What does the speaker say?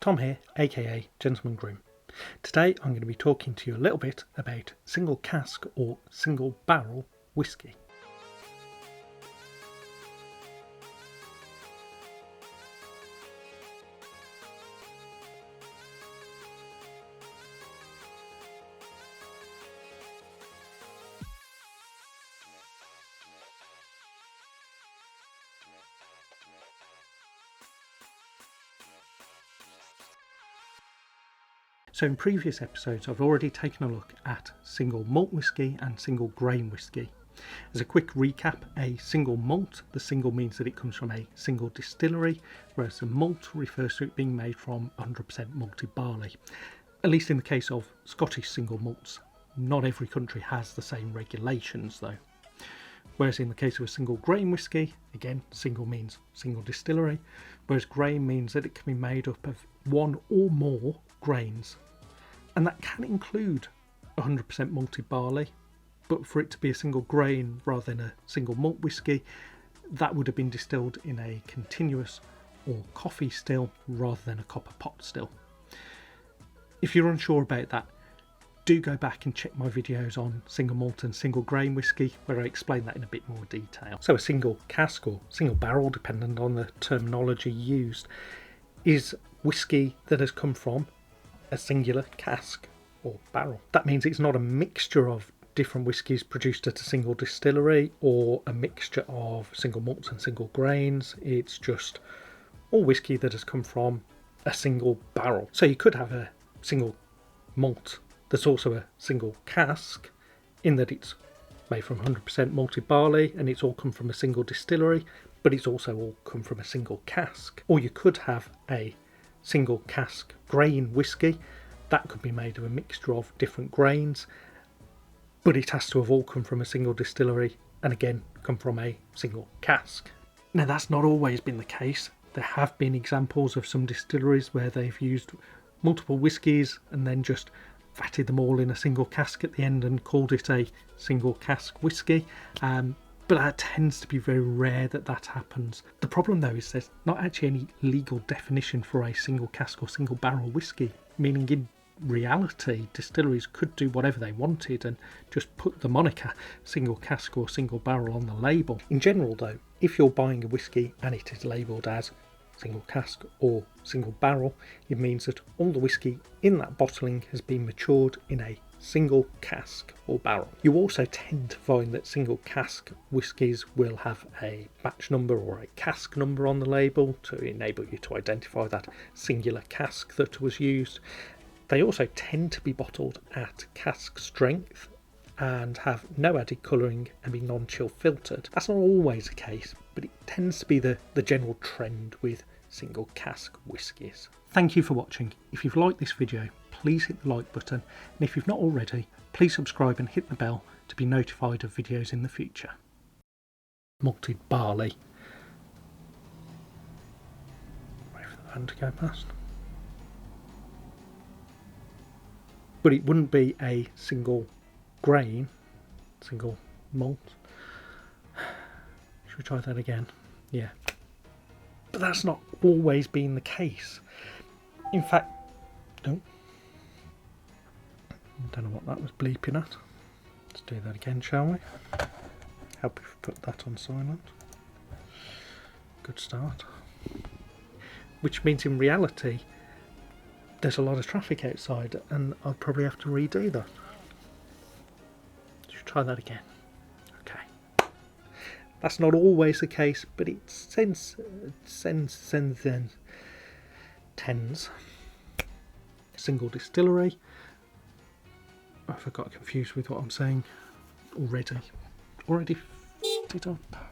Tom here, aka Gentleman Grimm. Today I'm going to be talking to you a little bit about single cask or single barrel whisky. So in previous episodes I've already taken a look at single malt whisky and single grain whisky. As a quick recap, a single malt, the single means that it comes from a single distillery, whereas a malt refers to it being made from 100% malted barley. At least in the case of Scottish single malts. Not every country has the same regulations though. Whereas in the case of a single grain whisky, again single means single distillery, whereas grain means that it can be made up of one or more grains. And that can include 100% malted barley, but for it to be a single grain rather than a single malt whisky, that would have been distilled in a continuous or coffee still rather than a copper pot still. If you're unsure about that, do go back and check my videos on single malt and single grain whisky where I explain that in a bit more detail. So a single cask or single barrel, depending on the terminology used, is whisky that has come from a singular cask or barrel. That means it's not a mixture of different whiskies produced at a single distillery or a mixture of single malts and single grains. It's just all whisky that has come from a single barrel. So you could have a single malt that's also a single cask in that it's made from 100% malted barley and it's all come from a single distillery, but it's also all come from a single cask. Or you could have a single cask grain whisky that could be made of a mixture of different grains, but it has to have all come from a single distillery and again come from a single cask. Now that's not always been the case. There have been examples of some distilleries where they've used multiple whiskies and then just fatted them all in a single cask at the end and called it a single cask whisky. But that tends to be very rare that happens. The problem though is there's not actually any legal definition for a single cask or single barrel whisky, meaning in reality distilleries could do whatever they wanted and just put the moniker single cask or single barrel on the label. In general though, if you're buying a whisky and it is labelled as single cask or single barrel, it means that all the whisky in that bottling has been matured in a single cask or barrel. You also tend to find that single cask whiskies will have a batch number or a cask number on the label to enable you to identify that singular cask that was used. They also tend to be bottled at cask strength and have no added colouring and be non-chill filtered. That's not always the case, but it tends to be the general trend with single cask whiskies. Thank you for watching. If you've liked this video, please hit the like button, and if you've not already, please subscribe and hit the bell to be notified of videos in the future. Malted barley. Wait for the van to go past. But it wouldn't be a single grain, single malt. Should we try that again? Yeah. But that's not always been the case. In fact, no. Don't know what that was bleeping at. Let's do that again, shall we? Help if we put that on silent. Good start. Which means in reality, there's a lot of traffic outside and I'll probably have to redo that. Should try that again. Okay. That's not always the case, but it tends. Single distillery. If I got confused with what I'm saying already f***ed it up.